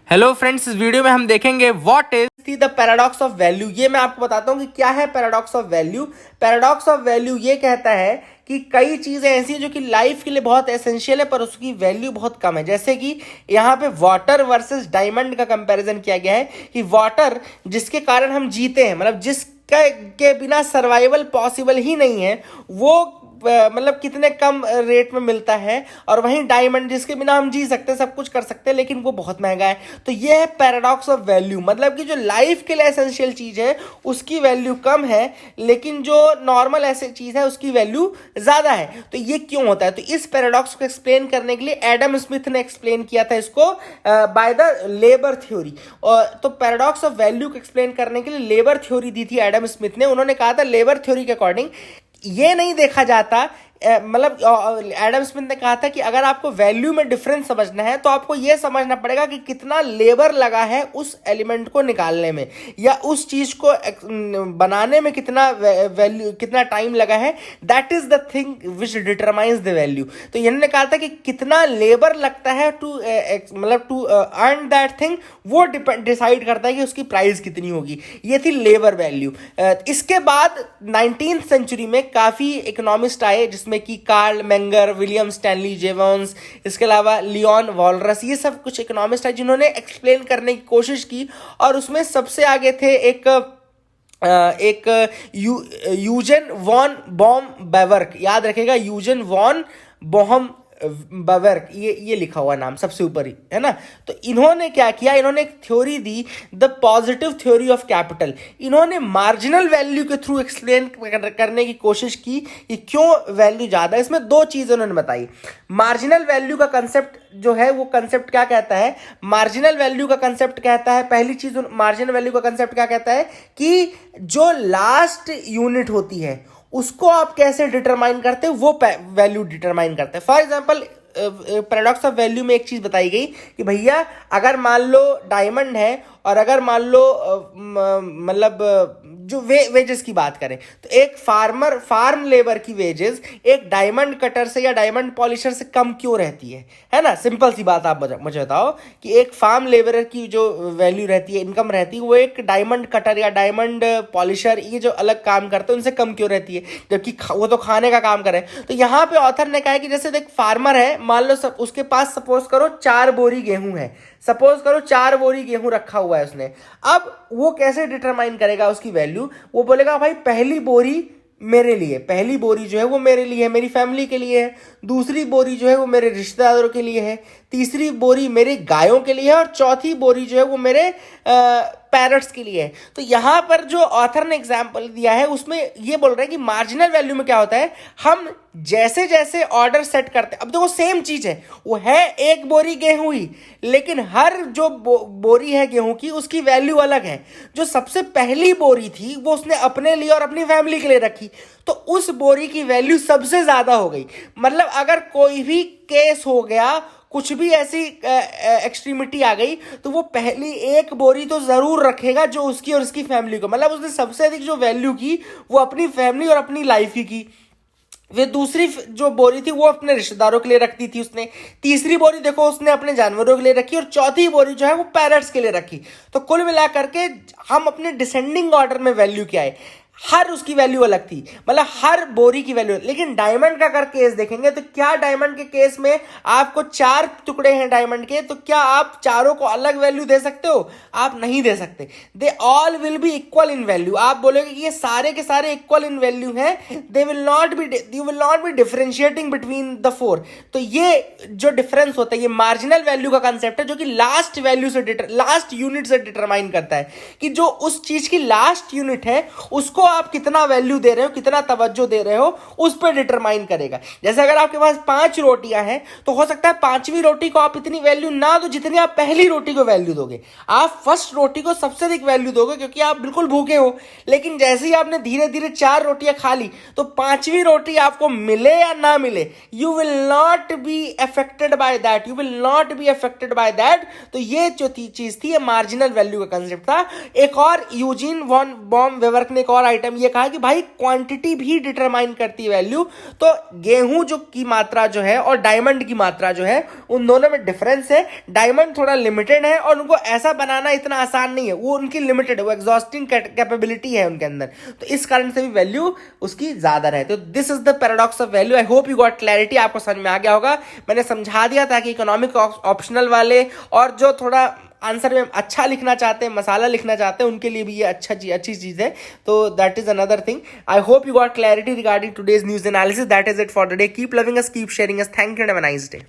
Hello friends, इस video में हम देखेंगे what is the paradox of value. ये मैं आपको बताता हूँ कि क्या है paradox of value. Paradox of value ये कहता है कि कई चीजें ऐसी हैं जो कि लाइफ के लिए बहुत एसेंशियल है पर उसकी वैल्यू बहुत कम है। जैसे कि यहाँ पे वाटर वर्सेस डायमंड का कंपैरिजन किया गया है कि वाटर जिसके कारण हम जीते हैं, मतलब जिसका के बिना सर्वाइवल पॉसिबल ही नहीं है, वो मतलब कितने कम रेट में मिलता है, और वहीं डायमंड जिसके बिना हम जी सकते हैं, सब कुछ कर सकते हैं, लेकिन वो बहुत महंगा है। तो ये है पैराडॉक्स ऑफ वैल्यू, मतलब कि जो लाइफ के लिए एसेंशियल चीज है उसकी वैल्यू कम है, लेकिन जो नॉर्मल ऐसे चीज है उसकी वैल्यू ज्यादा है। तो ये क्यों होता है? तो इस पैराडॉक्स को एक्सप्लेन करने के लिए एडम स्मिथ ने एक्सप्लेन किया था इसको बाय द लेबर थ्योरी। तो पैराडॉक्स ऑफ वैल्यू को एक्सप्लेन करने के लिए लेबर थ्योरी दी थी एडम स्मिथ ने। उन्होंने कहा था लेबर थ्योरी के अकॉर्डिंग ये नहीं देखा जाता, मतलब एडम स्मिथ ने कहा था कि अगर आपको वैल्यू में डिफरेंस समझना है तो आपको यह समझना पड़ेगा कि कितना लेबर लगा है उस एलिमेंट को निकालने में, या उस चीज को बनाने में कितना वैल्यू, कितना टाइम लगा है। That is the thing which determines the value. तो इन्होंने कहा था कि कितना लेबर लगता है टू मतलब टू अर्न दैट थिंग, वो डिसाइड करता है कि उसकी प्राइस कितनी होगी। ये थी लेबर वैल्यू। इसके बाद 19th सेंचुरी में काफी इकोनॉमिस्ट आए, जिसमें कि कार्ल मेंगर, विलियम स्टैनली जेवन्स, इसके अलावा लियोन वॉलरस, ये सब कुछ इकोनॉमिस्ट है जिन्होंने एक्सप्लेन करने की कोशिश की। और उसमें सबसे आगे थे एक यूजन वॉन बॉम बेवर्क। याद रखेगा, यूजन वॉन बॉम बेवर्क, ये लिखा हुआ नाम सबसे ऊपर ही है ना। तो इन्होंने क्या किया, इन्होंने एक theory the, the positive theory of capital. इन्होंने मार्जिनल वैल्यू के थ्रू एक्सप्लेन करने की कोशिश की कि क्यों वैल्यू ज्यादा है। इसमें दो चीजें उन्होंने बताई। मार्जिनल वैल्यू का कंसेप्ट जो है, वो कंसेप्ट क्या कहता है? मार्जिनल वैल्यू का कंसेप्ट कहता है, पहली चीज मार्जिनल वैल्यू का कंसेप्ट क्या कहता है कि जो लास्ट यूनिट होती है उसको आप कैसे डिटरमाइन करते हो, वो वैल्यू डिटरमाइन करते हैं। For example paradox of value में एक चीज बताई गई कि भैया अगर मान लो डायमंड है, और अगर मान लो मतलब जो वेजेस की बात करें, तो एक फार्म लेबर की वेजेस एक डायमंड कटर से या डायमंड पॉलिशर से कम क्यों रहती है ना। सिंपल सी बात आप मुझे बताओ कि एक फार्म लेबरर की जो वैल्यू रहती है, इनकम रहती है, वो एक डायमंड कटर या डायमंड पॉलिशर, ये जो अलग काम करते हैं, उनसे कम क्यों रहती है, जबकि वो तो खाने का काम करे। तो यहाँ पे ऑथर ने कहा है कि जैसे एक फार्मर है, मान लो उसके पास सपोज करो 4 बोरी गेहूं है, सपोज करो 4 बोरी गेहूं रखा हुआ है उसने। अब वो कैसे डिटरमाइन करेगा उसकी वैल्यू? वो बोलेगा भाई पहली बोरी मेरे लिए, पहली बोरी जो है वो मेरे लिए है, मेरी फैमिली के लिए है। दूसरी बोरी जो है वो मेरे रिश्तेदारों के लिए है। तीसरी बोरी मेरी गायों के लिए है, और चौथी बोरी जो है वो मेरे पैरट्स के लिए है। तो यहां पर जो ऑथर ने एग्जाम्पल दिया है उसमें ये बोल रहे हैं कि मार्जिनल वैल्यू में क्या होता है, हम जैसे जैसे ऑर्डर सेट करते हैं, अब देखो सेम चीज है, वो है एक बोरी गेहूं ही, लेकिन हर जो बोरी है गेहूं की उसकी वैल्यू अलग है। जो सबसे पहली बोरी थी वो उसने अपने लिए और अपनी फैमिली के लिए रखी, तो उस बोरी की वैल्यू सबसे ज्यादा हो गई। मतलब अगर कोई भी केस हो गया, कुछ भी ऐसी एक्सट्रीमिटी आ गई, तो वो पहली एक बोरी तो जरूर रखेगा जो उसकी और उसकी फैमिली को, मतलब उसने सबसे अधिक जो वैल्यू की वो अपनी फैमिली और अपनी लाइफ की। वे दूसरी जो बोरी थी वो अपने रिश्तेदारों के लिए रखती थी उसने। तीसरी बोरी देखो उसने अपने जानवरों के लिए रखी, और चौथी बोरी जो है वो पैरट्स के लिए रखी। तो कुल मिलाकर के हम अपने डिसेंडिंग ऑर्डर में वैल्यू क्या है, हर उसकी वैल्यू अलग थी, मतलब हर बोरी की वैल्यू। लेकिन डायमंड का अगर केस देखेंगे तो क्या डायमंड के केस में आपको 4 टुकड़े हैं डायमंड के, तो क्या आप चारों को अलग वैल्यू दे सकते हो? आप नहीं दे सकते। They all will be equal in value. आप बोलोगे कि ये सारे के सारे इक्वल इन वैल्यू हैं, they will not be, you will not be differentiating between the 4। तो ये जो डिफरेंस होता है, ये मार्जिनल वैल्यू का कंसेप्ट है, जो कि लास्ट वैल्यू से लास्ट यूनिट से डिटरमाइन करता है कि जो उस चीज की लास्ट यूनिट है उसको आप कितना वैल्यू दे रहे हो, कितना तवज्जो दे रहे हो, उस पर डिटरमाइन करेगा। जैसे अगर आपके पास 5 रोटियां हैं, तो हो सकता है 5वीं रोटी को आप इतनी वैल्यू ना दो जितनी आप पहली रोटी को वैल्यू दोगे। आप फर्स्ट रोटी को सबसे अधिक वैल्यू दोगे क्योंकि आप बिल्कुल भूखे हो। लेकिन जैसे ही आपने धीरे धीरे 4 रोटियां खा ली, तो 5वीं रोटी आपको मिले या ना मिले, you will not be affected by that, you will not be affected by that. तो ये जो चीज थी, ये मार्जिनल वैल्यू का कंसेप्ट था। एक और यूजीन वॉन बॉम बेवर्क ने एक और आइटम ये कहा कि भाई क्वांटिटी भी डिटरमाइन करती है वैल्यू। तो गेहूं जो की मात्रा जो है और डायमंड की मात्रा जो है उन दोनों में डिफरेंस है। डायमंड थोड़ा लिमिटेड है और उनको ऐसा बनाना इतना आसान नहीं है, वो उनकी लिमिटेड है, वो एग्जॉस्टिंग कैपेबिलिटी है उनके अंदर, तो इस कारण से भी वैल्यू उसकी ज्यादा है। तो this is the paradox of value. I hope you got clarity, आपको समझ में आ गया होगा। मैंने समझा दिया था कि इकोनॉमिक ऑप्शनल वाले और जो थोड़ा आंसर में अच्छा लिखना चाहते हैं, मसाला लिखना चाहते हैं, उनके लिए भी ये अच्छी चीज है। तो that is another thing. I hope you got clarity regarding today's news analysis. That is it for today. Keep loving us, keep sharing us. Thank you and have a nice day.